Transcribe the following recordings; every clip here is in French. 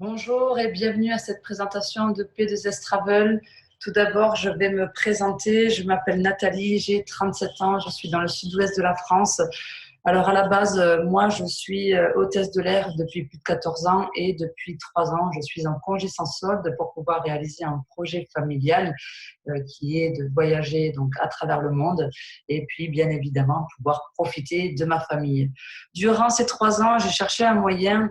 Bonjour et bienvenue à cette présentation de P2S Travel. Tout d'abord, je vais me présenter. Je m'appelle Nathalie, j'ai 37 ans, je suis dans le sud-ouest de la France. Alors à la base, moi je suis hôtesse de l'air depuis plus de 14 ans et depuis 3 ans, je suis en congé sans solde pour pouvoir réaliser un projet familial qui est de voyager donc à travers le monde et puis bien évidemment pouvoir profiter de ma famille. Durant ces 3 ans, j'ai cherché un moyen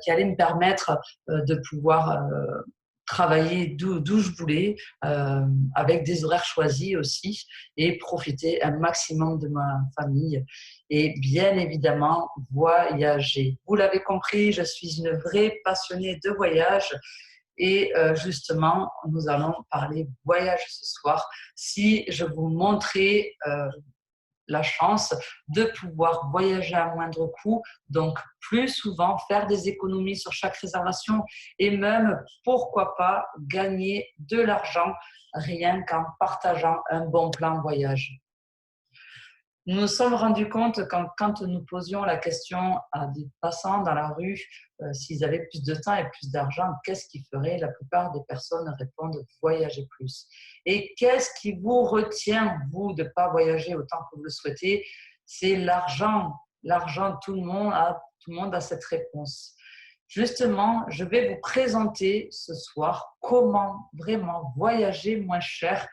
qui allait me permettre de pouvoir travailler d'où je voulais, avec des horaires choisis aussi, et profiter un maximum de ma famille. Et bien évidemment, voyager. Vous l'avez compris, je suis une vraie passionnée de voyage. Et justement, nous allons parler voyage ce soir. Si je vous montrais la chance de pouvoir voyager à moindre coût, donc plus souvent faire des économies sur chaque réservation et même, pourquoi pas, gagner de l'argent rien qu'en partageant un bon plan voyage. Nous nous sommes rendus compte quand nous posions la question à des passants dans la rue, s'ils avaient plus de temps et plus d'argent, qu'est-ce qu'ils feraient? La plupart des personnes répondent voyager plus. Et qu'est-ce qui vous retient, vous, de ne pas voyager autant que vous le souhaitez? C'est l'argent. L'argent, tout le monde a cette réponse. Justement, je vais vous présenter ce soir comment vraiment voyager moins cher,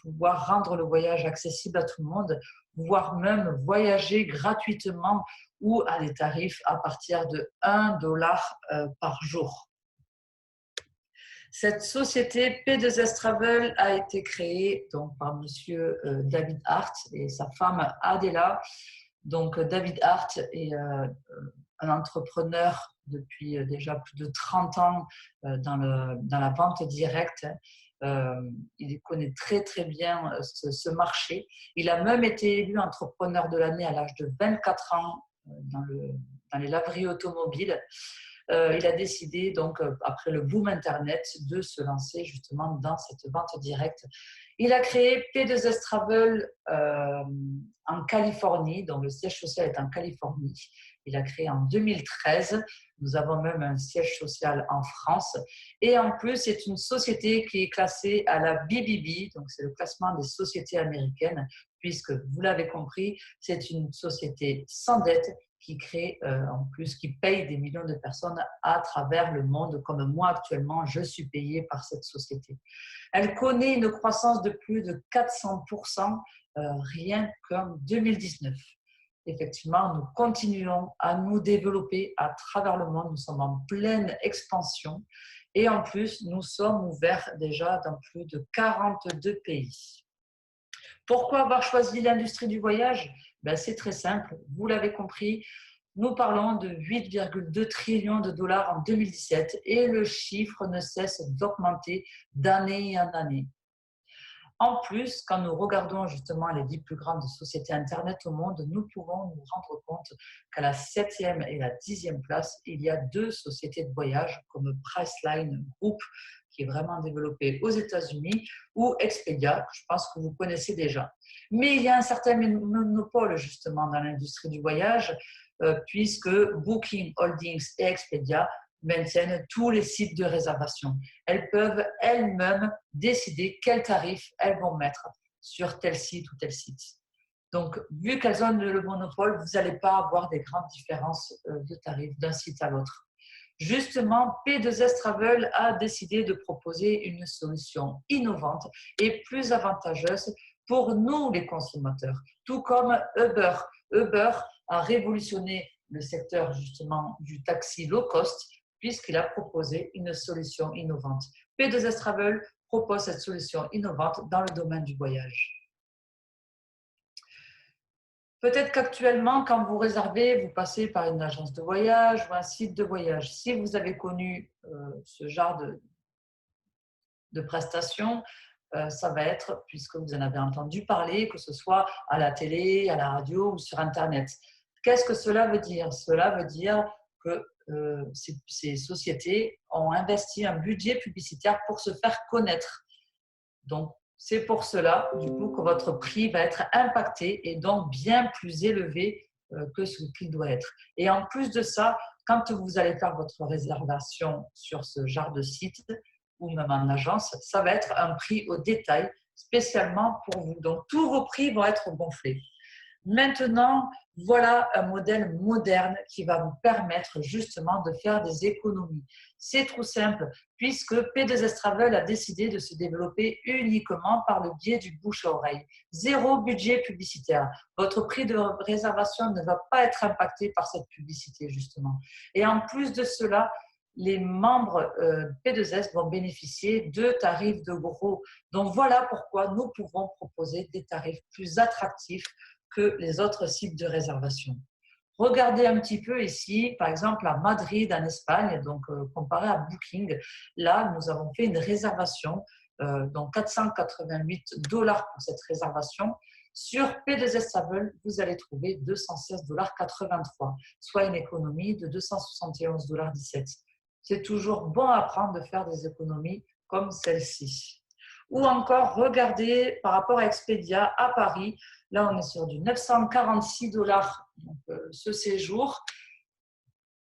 pouvoir rendre le voyage accessible à tout le monde, voire même voyager gratuitement ou à des tarifs à partir de 1 dollar par jour. Cette société P2S Travel a été créée donc, par monsieur David Hart et sa femme Adela. Donc, David Hart est un entrepreneur depuis déjà plus de 30 ans dans la vente directe. Il connaît très, très bien ce marché. Il a même été élu entrepreneur de l'année à l'âge de 24 ans dans les laveries automobiles. Il a décidé, donc, après le boom Internet, de se lancer justement dans cette vente directe. Il a créé P2S Travel en Californie, donc le siège social est en Californie. Il a créé en 2013. Nous avons même un siège social en France. Et en plus, c'est une société qui est classée à la BBB, donc c'est le classement des sociétés américaines, puisque vous l'avez compris, c'est une société sans dette qui crée en plus, qui paye des millions de personnes à travers le monde, comme moi actuellement, je suis payée par cette société. Elle connaît une croissance de plus de 400% rien qu'en 2019. Effectivement, nous continuons à nous développer à travers le monde. Nous sommes en pleine expansion et en plus, nous sommes ouverts déjà dans plus de 42 pays. Pourquoi avoir choisi l'industrie du voyage? C'est très simple, vous l'avez compris, nous parlons de 8,2 trillions de dollars en 2017 et le chiffre ne cesse d'augmenter d'année en année. En plus, quand nous regardons justement les 10 plus grandes sociétés Internet au monde, nous pouvons nous rendre compte qu'à la 7e et la 10e place, il y a 2 sociétés de voyage comme Priceline Group, qui est vraiment développée aux États-Unis, ou Expedia, je pense que vous connaissez déjà. Mais il y a un certain monopole justement dans l'industrie du voyage, puisque Booking Holdings et Expedia maintiennent tous les sites de réservation. Elles peuvent elles-mêmes décider quel tarif elles vont mettre sur tel site ou tel site. Donc, vu qu'elles ont le monopole, vous n'allez pas avoir des grandes différences de tarifs d'un site à l'autre. Justement, P2S Travel a décidé de proposer une solution innovante et plus avantageuse pour nous, les consommateurs, tout comme Uber. Uber a révolutionné le secteur justement du taxi low cost puisqu'il a proposé une solution innovante. P2S Travel propose cette solution innovante dans le domaine du voyage. Peut-être qu'actuellement, quand vous réservez, vous passez par une agence de voyage ou un site de voyage. Si vous avez connu ce genre de prestations, ça va être, puisque vous en avez entendu parler, que ce soit à la télé, à la radio ou sur Internet. Qu'est-ce que cela veut dire? Cela veut dire que ces sociétés ont investi un budget publicitaire pour se faire connaître. Donc, c'est pour cela, du coup, que votre prix va être impacté et donc bien plus élevé que ce qu'il doit être. Et en plus de ça, quand vous allez faire votre réservation sur ce genre de site ou même en agence, ça va être un prix au détail spécialement pour vous. Donc, tous vos prix vont être gonflés. Maintenant, voilà un modèle moderne qui va vous permettre justement de faire des économies. C'est trop simple puisque P2S Travel a décidé de se développer uniquement par le biais du bouche à oreille. Zéro budget publicitaire. Votre prix de réservation ne va pas être impacté par cette publicité justement. Et en plus de cela, les membres P2S vont bénéficier de tarifs de gros. Donc voilà pourquoi nous pouvons proposer des tarifs plus attractifs que les autres sites de réservation. Regardez un petit peu ici, par exemple à Madrid en Espagne, donc comparé à Booking, là nous avons fait une réservation, donc 488 $ pour cette réservation. Sur P2S Travel, vous allez trouver 216,83 $, soit une économie de 271,17 $. C'est toujours bon à prendre de faire des économies comme celle-ci. Ou encore, regardez par rapport à Expedia à Paris, là on est sur du 946 $, donc, ce séjour.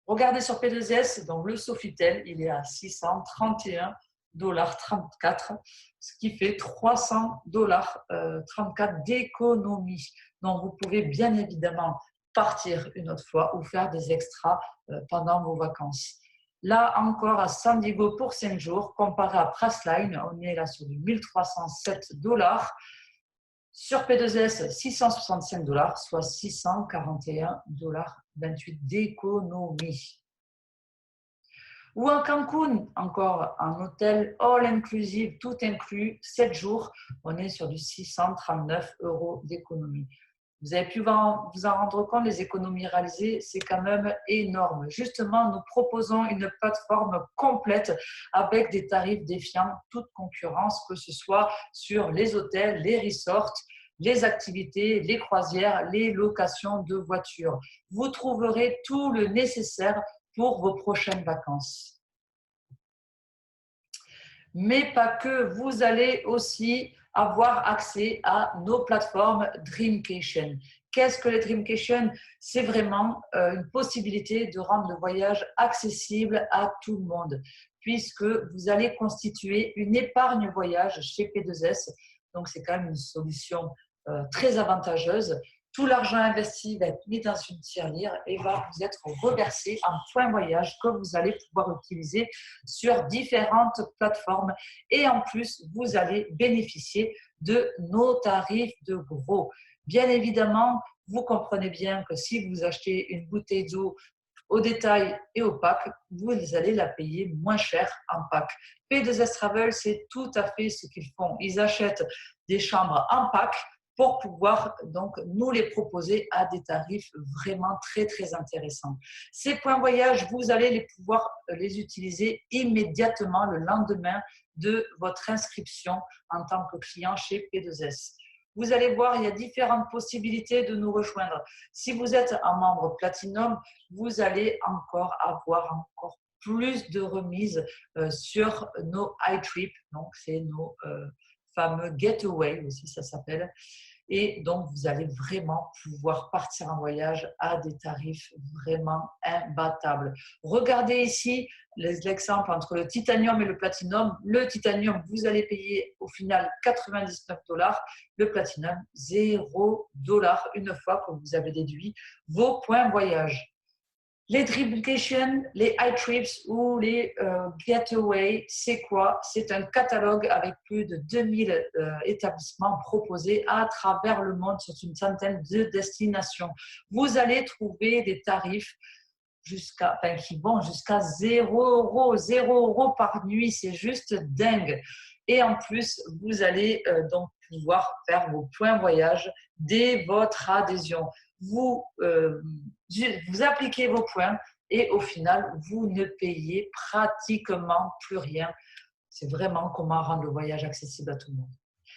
Regardez sur P2S, donc le Sofitel, il est à 631,34 $, ce qui fait 300,34 $ d'économie. Donc vous pouvez bien évidemment partir une autre fois ou faire des extras pendant vos vacances. Là encore, à San Diego pour 5 jours, comparé à Priceline, on est là sur du 1307 $. Sur P2S, 665 $, soit 641,28 $ d'économie. Ou à Cancun, encore un hôtel all inclusive, tout inclus, 7 jours, on est sur du 639 € d'économie. Vous avez pu vous en rendre compte, les économies réalisées, c'est quand même énorme. Justement, nous proposons une plateforme complète avec des tarifs défiant toute concurrence, que ce soit sur les hôtels, les resorts, les activités, les croisières, les locations de voitures. Vous trouverez tout le nécessaire pour vos prochaines vacances. Mais pas que, vous allez aussi avoir accès à nos plateformes Dreamcation. Qu'est-ce que les Dreamcation? C'est vraiment une possibilité de rendre le voyage accessible à tout le monde, puisque vous allez constituer une épargne voyage chez P2S. Donc, c'est quand même une solution très avantageuse. Tout l'argent investi va être mis dans une tirelire et va vous être reversé en points voyage que vous allez pouvoir utiliser sur différentes plateformes. Et en plus, vous allez bénéficier de nos tarifs de gros. Bien évidemment, vous comprenez bien que si vous achetez une bouteille d'eau au détail et au pack, vous allez la payer moins cher en pack. P2S Travel, c'est tout à fait ce qu'ils font. Ils achètent des chambres en pack pour pouvoir donc nous les proposer à des tarifs vraiment très très intéressants. Ces points voyage, vous allez pouvoir les utiliser immédiatement le lendemain de votre inscription en tant que client chez P2S. Vous allez voir, il y a différentes possibilités de nous rejoindre. Si vous êtes un membre Platinum, vous allez avoir encore plus de remises sur nos iTrip, donc c'est nos fameux Getaway aussi, ça s'appelle. Et donc, vous allez vraiment pouvoir partir en voyage à des tarifs vraiment imbattables. Regardez ici l'exemple entre le titanium et le platinum. Le titanium, vous allez payer au final 99 $. Le platinum, 0 $ une fois que vous avez déduit vos points voyage. Les Dreamcation, les iTrips ou les Getaway, c'est quoi? C'est un catalogue avec plus de 2000 établissements proposés à travers le monde sur une centaine de destinations. Vous allez trouver des tarifs qui vont jusqu'à 0 €, 0 € par nuit, c'est juste dingue. Et en plus, vous allez donc pouvoir faire vos points voyage dès votre adhésion. Vous appliquez vos points et au final, vous ne payez pratiquement plus rien. C'est vraiment comment rendre le voyage accessible à tout le monde.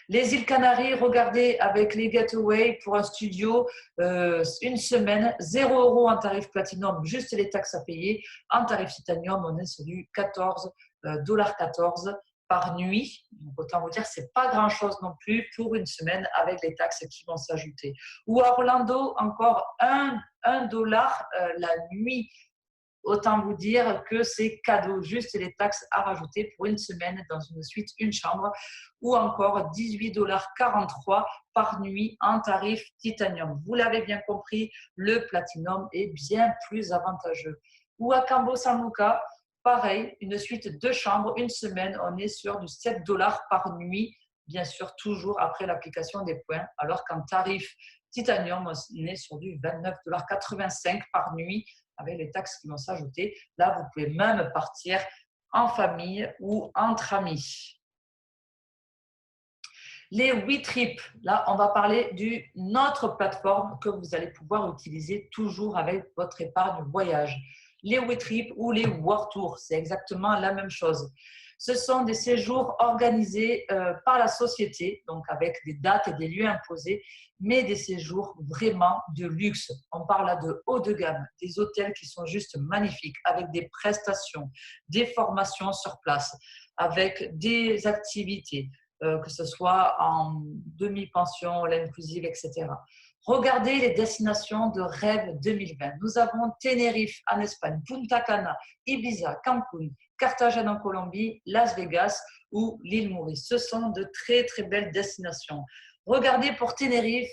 Les îles Canaries, regardez avec les Getaways pour un studio, une semaine, 0 € en tarif platinum, juste les taxes à payer. En tarif titanium, on est sur du 14,14 $ par nuit. Donc, autant vous dire, ce n'est pas grand-chose non plus pour une semaine avec les taxes qui vont s'ajouter. Ou à Orlando, encore 1 $ la nuit. autant vous dire que c'est cadeau, juste les taxes à rajouter pour une semaine dans une suite, une chambre, ou encore 18,43 $ par nuit en tarif titanium. Vous l'avez bien compris, le platinum est bien plus avantageux. Ou à Cambo San Luca, pareil, une suite de chambres, une semaine, on est sur du 7 $ par nuit, bien sûr toujours après l'application des points, alors qu'en tarif titanium, on est sur du 29,85 $ par nuit avec les taxes qui vont s'ajouter. Là, vous pouvez même partir en famille ou entre amis. Les WeTrip, là, on va parler d'une autre plateforme que vous allez pouvoir utiliser toujours avec votre épargne voyage. Les WeTrip ou les World Tour, c'est exactement la même chose. Ce sont des séjours organisés par la société, donc avec des dates et des lieux imposés, mais des séjours vraiment de luxe. On parle là de haut de gamme, des hôtels qui sont juste magnifiques, avec des prestations, des formations sur place, avec des activités, que ce soit en demi-pension, l'inclusive, etc. Regardez les destinations de rêve 2020. Nous avons Tenerife en Espagne, Punta Cana, Ibiza, Cancun, Cartagena en Colombie, Las Vegas ou l'île Maurice. Ce sont de très très belles destinations. Regardez pour Tenerife,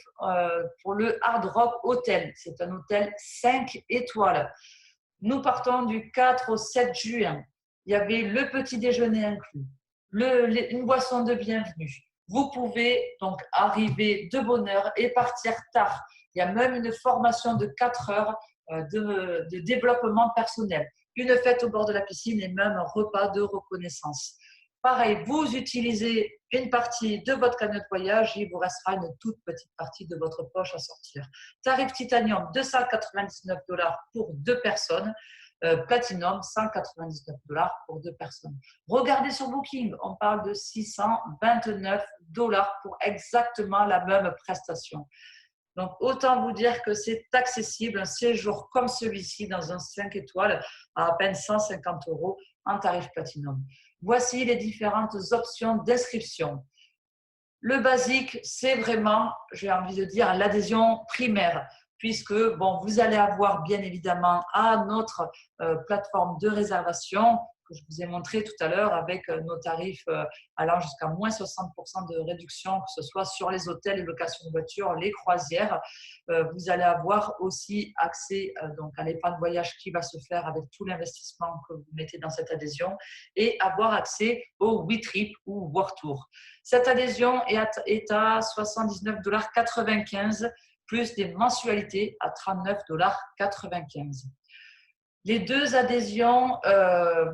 pour le Hard Rock Hotel. C'est un hôtel 5 étoiles. Nous partons du 4 au 7 juin. Il y avait le petit déjeuner inclus, une boisson de bienvenue. Vous pouvez donc arriver de bonne heure et partir tard. Il y a même une formation de 4 heures de développement personnel, une fête au bord de la piscine et même un repas de reconnaissance. Pareil, vous utilisez une partie de votre cagnotte voyage et il vous restera une toute petite partie de votre poche à sortir. Tarif titanium, 299 $ pour 2 personnes. Platinum, 199 $ pour 2 personnes. Regardez sur Booking, on parle de 629 $ pour exactement la même prestation. Donc, autant vous dire que c'est accessible, un séjour comme celui-ci dans un 5 étoiles à peine 150 € en tarif platinum. Voici les différentes options d'inscription. Le basique, c'est vraiment, j'ai envie de dire, l'adhésion primaire, puisque bon, vous allez avoir bien évidemment à notre plateforme de réservation que je vous ai montré tout à l'heure avec nos tarifs allant jusqu'à moins 60% de réduction, que ce soit sur les hôtels, les locations de voitures, les croisières. Vous allez avoir aussi accès donc à l'épargne voyage qui va se faire avec tout l'investissement que vous mettez dans cette adhésion et avoir accès au WeTrip ou World Tour. Cette adhésion est à 79,95 $ plus des mensualités à 39,95 $. Les deux adhésions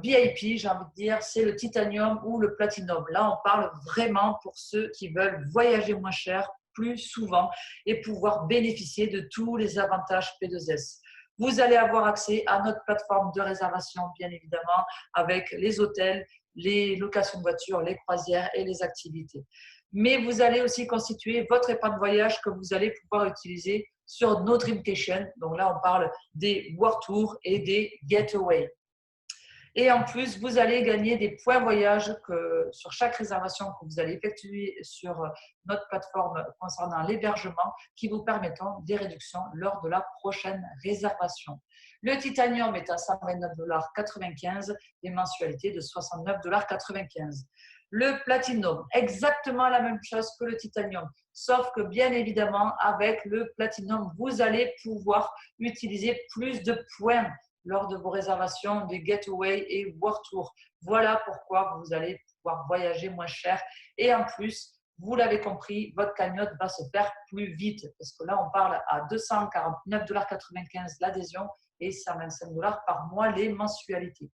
VIP, j'ai envie de dire, c'est le titanium ou le platinum. Là, on parle vraiment pour ceux qui veulent voyager moins cher, plus souvent et pouvoir bénéficier de tous les avantages P2S. Vous allez avoir accès à notre plateforme de réservation, bien évidemment, avec les hôtels, les locations de voitures, les croisières et les activités. Mais vous allez aussi constituer votre épargne voyage que vous allez pouvoir utiliser sur nos Dreamcation. Donc là, on parle des World Tours et des Getaway. Et en plus, vous allez gagner des points voyage sur chaque réservation que vous allez effectuer sur notre plateforme concernant l'hébergement qui vous permettront des réductions lors de la prochaine réservation. Le titanium est à 129,95 $ et mensualité de 69,95 $. Le platinum, exactement la même chose que le titanium, sauf que bien évidemment, avec le platinum, vous allez pouvoir utiliser plus de points lors de vos réservations de Getaway et World Tour. Voilà pourquoi vous allez pouvoir voyager moins cher. Et en plus, vous l'avez compris, votre cagnotte va se faire plus vite parce que là, on parle à 249,95 $ l'adhésion et 125 $ par mois les mensualités.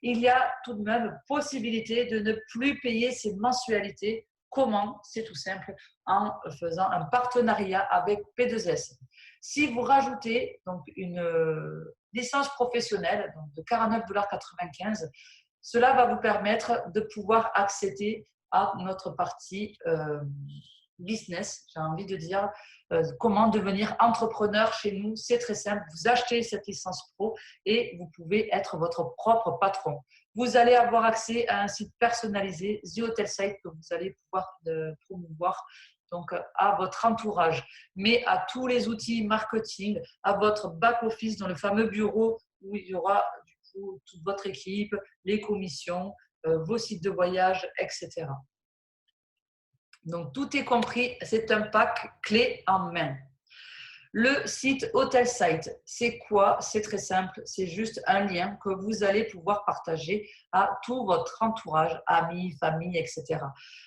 Il y a tout de même possibilité de ne plus payer ces mensualités. Comment? C'est tout simple, en faisant un partenariat avec P2S. Si vous rajoutez donc une licence professionnelle donc de 49,95 $, cela va vous permettre de pouvoir accéder à notre partie business, j'ai envie de dire, comment devenir entrepreneur chez nous. C'est très simple, vous achetez cette licence pro et vous pouvez être votre propre patron. Vous allez avoir accès à un site personnalisé, The Hotel Site, que vous allez pouvoir promouvoir donc à votre entourage, mais à tous les outils marketing, à votre back-office dans le fameux bureau où il y aura du coup toute votre équipe, les commissions, vos sites de voyage, etc. Donc, tout est compris. C'est un pack clé en main. Le site Hotel Site, c'est quoi? C'est très simple, c'est juste un lien que vous allez pouvoir partager à tout votre entourage, amis, famille, etc.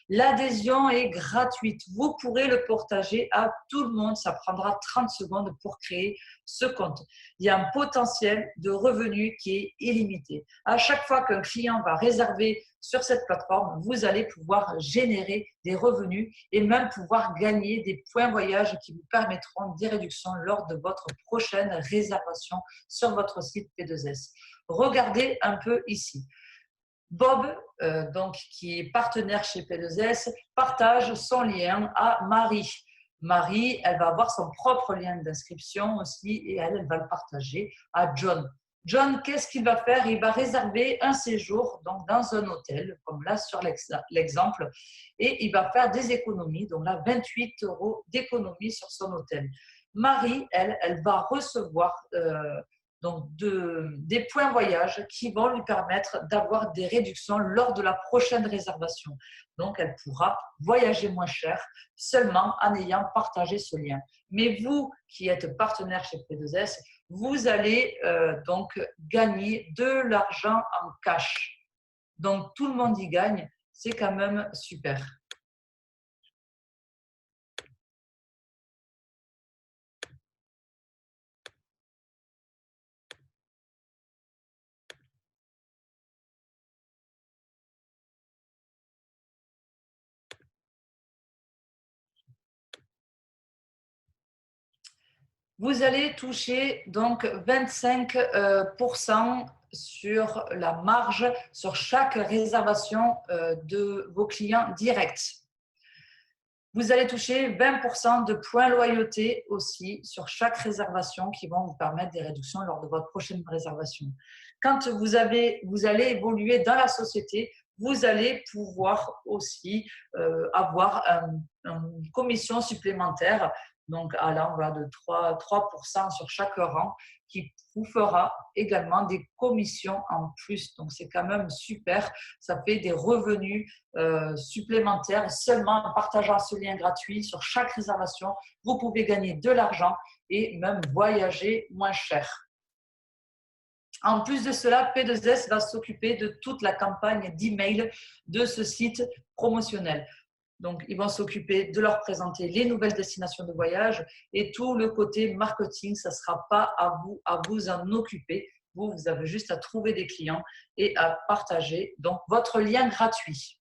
L'adhésion est gratuite. Vous pourrez le partager à tout le monde. Ça prendra 30 secondes pour créer ce compte. Il y a un potentiel de revenus qui est illimité. À chaque fois qu'un client va réserver sur cette plateforme, vous allez pouvoir générer des revenus et même pouvoir gagner des points voyage qui vous permettront des réductions lors de votre prochaine réservation sur votre site P2S. Regardez un peu ici. Bob, donc, qui est partenaire chez P2S, partage son lien à Marie. Marie, elle va avoir son propre lien d'inscription aussi et elle va le partager à John. John, qu'est-ce qu'il va faire? Il va réserver un séjour donc, dans un hôtel, comme là sur l'exemple, et il va faire des économies, donc là 28 € d'économies sur son hôtel. Marie, elle va recevoir donc des points voyage qui vont lui permettre d'avoir des réductions lors de la prochaine réservation. Donc, elle pourra voyager moins cher seulement en ayant partagé ce lien. Mais vous qui êtes partenaire chez P2S, vous allez donc gagner de l'argent en cash. Donc, tout le monde y gagne. C'est quand même super. Vous allez toucher donc 25% sur la marge sur chaque réservation de vos clients directs. Vous allez toucher 20% de points loyauté aussi sur chaque réservation qui vont vous permettre des réductions lors de votre prochaine réservation. Quand vous allez évoluer dans la société, vous allez pouvoir aussi avoir une commission supplémentaire, donc allant de 3% sur chaque rang, qui vous fera également des commissions en plus. Donc, c'est quand même super. Ça fait des revenus supplémentaires seulement en partageant ce lien gratuit sur chaque réservation. Vous pouvez gagner de l'argent et même voyager moins cher. En plus de cela, P2S va s'occuper de toute la campagne d'email de ce site promotionnel. Donc, ils vont s'occuper de leur présenter les nouvelles destinations de voyage et tout le côté marketing, ça ne sera pas à vous en occuper. Vous avez juste à trouver des clients et à partager donc votre lien gratuit.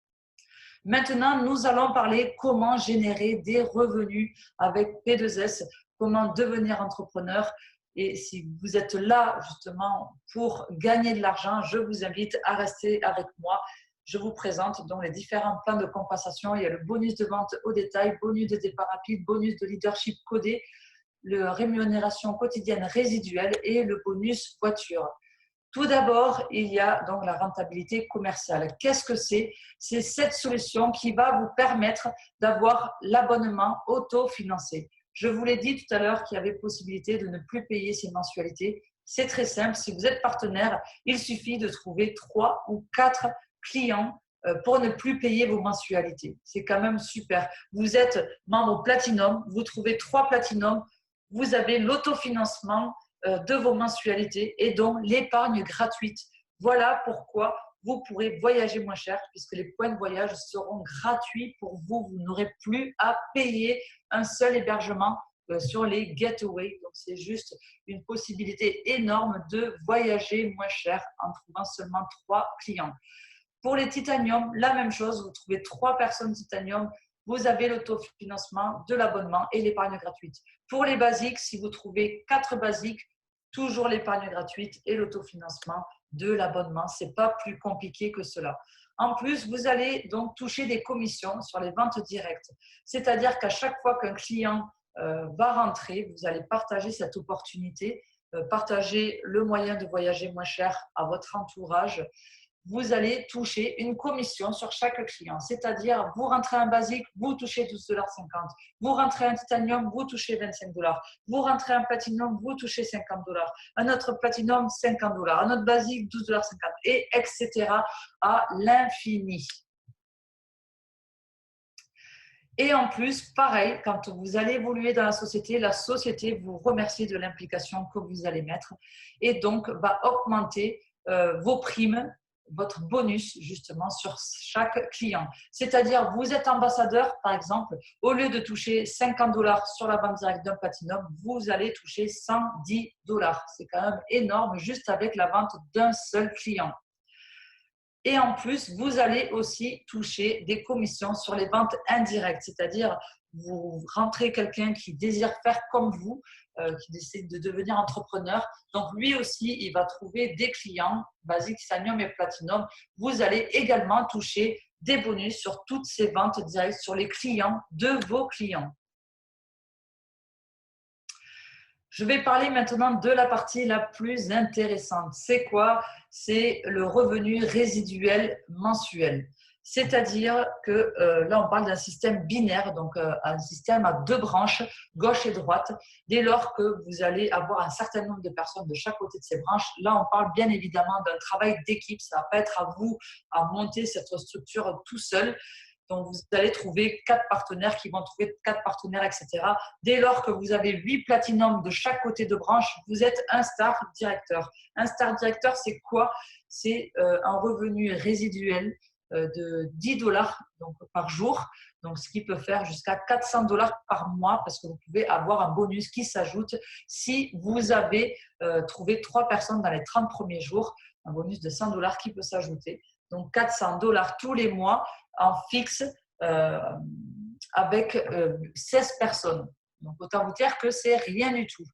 Maintenant, nous allons parler comment générer des revenus avec P2S, comment devenir entrepreneur. Et si vous êtes là justement pour gagner de l'argent, je vous invite à rester avec moi. Je vous présente donc les différents plans de compensation. Il y a le bonus de vente au détail, bonus de départ rapide, bonus de leadership codé, la rémunération quotidienne résiduelle et le bonus voiture. Tout d'abord, il y a donc la rentabilité commerciale. Qu'est-ce que c'est? C'est cette solution qui va vous permettre d'avoir l'abonnement autofinancé. Je vous l'ai dit tout à l'heure qu'il y avait possibilité de ne plus payer ses mensualités. C'est très simple. Si vous êtes partenaire, il suffit de trouver 3 ou 4 clients pour ne plus payer vos mensualités. C'est quand même super. Vous êtes membre Platinum, vous trouvez 3 Platinum, vous avez l'autofinancement de vos mensualités et donc l'épargne gratuite. Voilà pourquoi vous pourrez voyager moins cher puisque les points de voyage seront gratuits pour vous. Vous n'aurez plus à payer un seul hébergement sur les getaways. Donc, c'est juste une possibilité énorme de voyager moins cher en trouvant seulement 3 clients. Pour les titanium, la même chose. Vous trouvez 3 personnes titanium, vous avez l'autofinancement de l'abonnement et l'épargne gratuite. Pour les basiques, si vous trouvez 4 basiques, toujours l'épargne gratuite et l'autofinancement de l'abonnement. Ce n'est pas plus compliqué que cela. En plus, vous allez donc toucher des commissions sur les ventes directes. C'est-à-dire qu'à chaque fois qu'un client va rentrer, vous allez partager cette opportunité, partager le moyen de voyager moins cher à votre entourage. vous allez toucher une commission sur chaque client. C'est-à-dire, vous rentrez un basique, vous touchez 12,50 $. Vous rentrez un titanium, vous touchez 25 $. Vous rentrez un platinum, vous touchez 50 $. Un autre platinum, 50 $. Un autre basique, 12,50 $. Et etc. à l'infini. Et en plus, pareil, quand vous allez évoluer dans la société vous remercie de l'implication que vous allez mettre et donc va augmenter vos primes, votre bonus justement sur chaque client. C'est-à-dire, vous êtes ambassadeur, par exemple, au lieu de toucher 50 $ sur la vente directe d'un platinum, vous allez toucher 110 $. C'est quand même énorme juste avec la vente d'un seul client. Et en plus, vous allez aussi toucher des commissions sur les ventes indirectes, c'est-à-dire vous rentrez quelqu'un qui désire faire comme vous, qui décide de devenir entrepreneur. Donc, lui aussi, il va trouver des clients, basique, titanium et platinum. Vous allez également toucher des bonus sur toutes ces ventes directes, sur les clients de vos clients. Je vais parler maintenant de la partie la plus intéressante. C'est quoi? C'est le revenu résiduel mensuel. C'est-à-dire que là, on parle d'un système binaire, donc un système à deux branches, gauche et droite. Dès lors que vous allez avoir un certain nombre de personnes de chaque côté de ces branches, là, on parle bien évidemment d'un travail d'équipe. Ça ne va pas être à vous à monter cette structure tout seul. Donc, vous allez trouver 4 partenaires qui vont trouver 4 partenaires, etc. Dès lors que vous avez 8 platinums de chaque côté de branche, vous êtes un star directeur. Un star directeur, c'est quoi? C'est un revenu résiduel de 10 $ donc, par jour, donc, ce qui peut faire jusqu'à 400 $ par mois parce que vous pouvez avoir un bonus qui s'ajoute si vous avez trouvé 3 personnes dans les 30 premiers jours, un bonus de 100 $ qui peut s'ajouter. Donc, 400 $ tous les mois en fixe avec 16 personnes. Donc, autant vous dire que c'est rien du tout.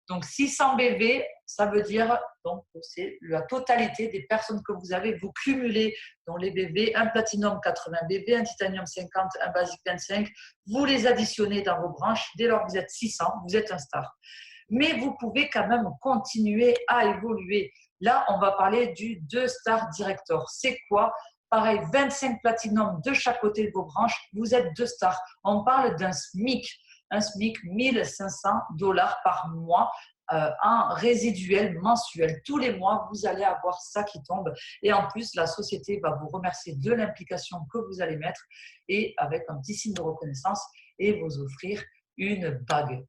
Donc, 600 BV, ça veut dire donc c'est la totalité des personnes que vous avez, vous cumulez dans les BV, un platinum 80 BV, un titanium 50, un basique 25, vous les additionnez dans vos branches. Dès lors que vous êtes 600, vous êtes un star. Mais vous pouvez quand même continuer à évoluer. Là, on va parler du 2 star director. C'est quoi? Pareil, 25 platinum de chaque côté de vos branches, vous êtes 2 stars. On parle d'un SMIC, 1500 $ par mois en résiduel mensuel. Tous les mois, vous allez avoir ça qui tombe. Et en plus, la société va vous remercier de l'implication que vous allez mettre et avec un petit signe de reconnaissance et vous offrir une bague.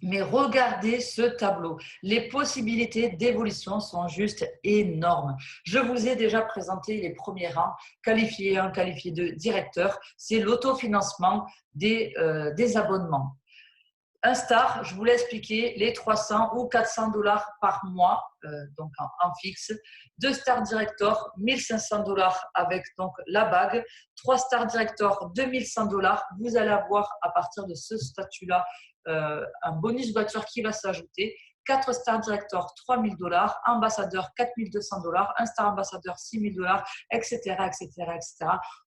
Mais regardez ce tableau. Les possibilités d'évolution sont juste énormes. Je vous ai déjà présenté les premiers rangs, qualifié 1, qualifié 2, directeur. C'est l'autofinancement des abonnements. Un star, je vous l'ai expliqué, les 300 ou 400 $ par mois, donc en fixe. 2 stars director, 1500 $ avec donc la bague. 3 stars director, 2100 $. Vous allez avoir à partir de ce statut-là un bonus voiture qui va s'ajouter. 4 stars director, 3000 $, ambassadeur, 4200 $, un star ambassadeur, 6000 $, etc., etc., etc.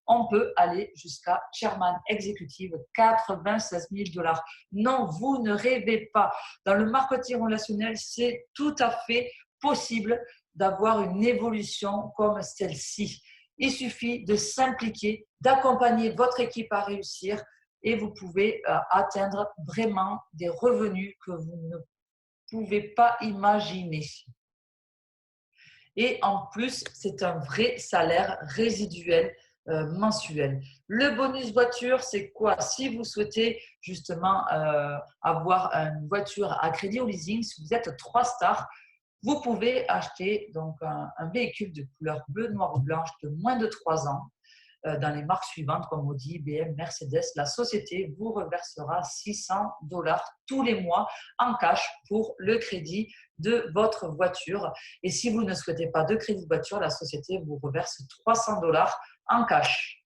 On peut aller jusqu'à chairman exécutive, 96 000 $. Non, vous ne rêvez pas. Dans le marketing relationnel, c'est tout à fait possible d'avoir une évolution comme celle-ci. Il suffit de s'impliquer, d'accompagner votre équipe à réussir et vous pouvez atteindre vraiment des revenus que vous ne pouvez pas imaginer. Et en plus, c'est un vrai salaire résiduel mensuel. Le bonus voiture, c'est quoi? Si vous souhaitez justement avoir une voiture à crédit ou leasing, si vous êtes 3 stars, vous pouvez acheter donc un véhicule de couleur bleu, noir ou blanche de moins de 3 ans dans les marques suivantes comme Audi, BM, Mercedes. La société vous reversera 600 $ tous les mois en cash pour le crédit de votre voiture. Et si vous ne souhaitez pas de crédit de voiture, la société vous reverse 300 $ en cash.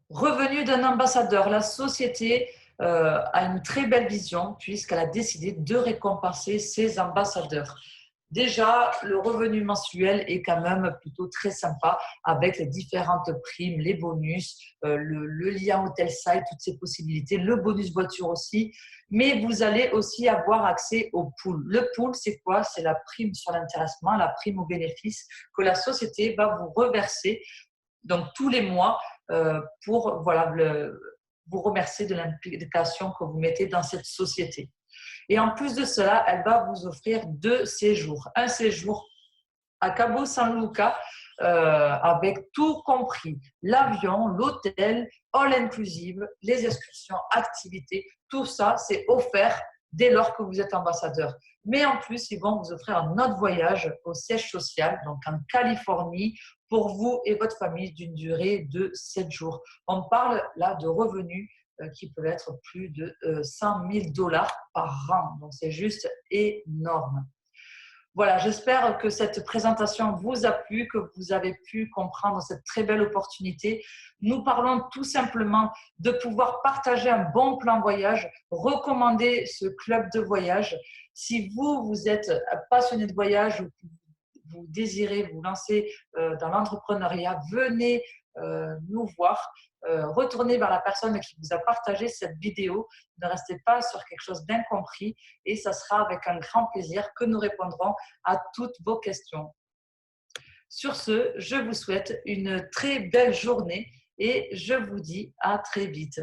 Revenu d'un ambassadeur. La société a une très belle vision puisqu'elle a décidé de récompenser ses ambassadeurs. Déjà, le revenu mensuel est quand même plutôt très sympa avec les différentes primes, les bonus, le lien hôtel site, toutes ces possibilités, le bonus voiture aussi. Mais vous allez aussi avoir accès au pool. Le pool, c'est quoi? C'est la prime sur l'intéressement, la prime au bénéfice que la société va vous reverser donc tous les mois pour vous remercier de l'implication que vous mettez dans cette société. Et en plus de cela, elle va vous offrir 2 séjours. Un séjour à Cabo San Lucas avec tout compris, l'avion, l'hôtel, all inclusive, les excursions, activités, tout ça, c'est offert dès lors que vous êtes ambassadeur. Mais en plus, ils vont vous offrir un autre voyage au siège social, donc en Californie, pour vous et votre famille d'une durée de 7 jours. On parle là de revenus qui peuvent être plus de 100 000 dollars par an. Donc, c'est juste énorme. Voilà, j'espère que cette présentation vous a plu, que vous avez pu comprendre cette très belle opportunité. Nous parlons tout simplement de pouvoir partager un bon plan voyage, recommander ce club de voyage. Si vous êtes passionné de voyage ou que vous désirez vous lancer dans l'entrepreneuriat, venez nous voir. Retournez vers la personne qui vous a partagé cette vidéo. Ne restez pas sur quelque chose d'incompris et ça sera avec un grand plaisir que nous répondrons à toutes vos questions. Sur ce, je vous souhaite une très belle journée et je vous dis à très vite.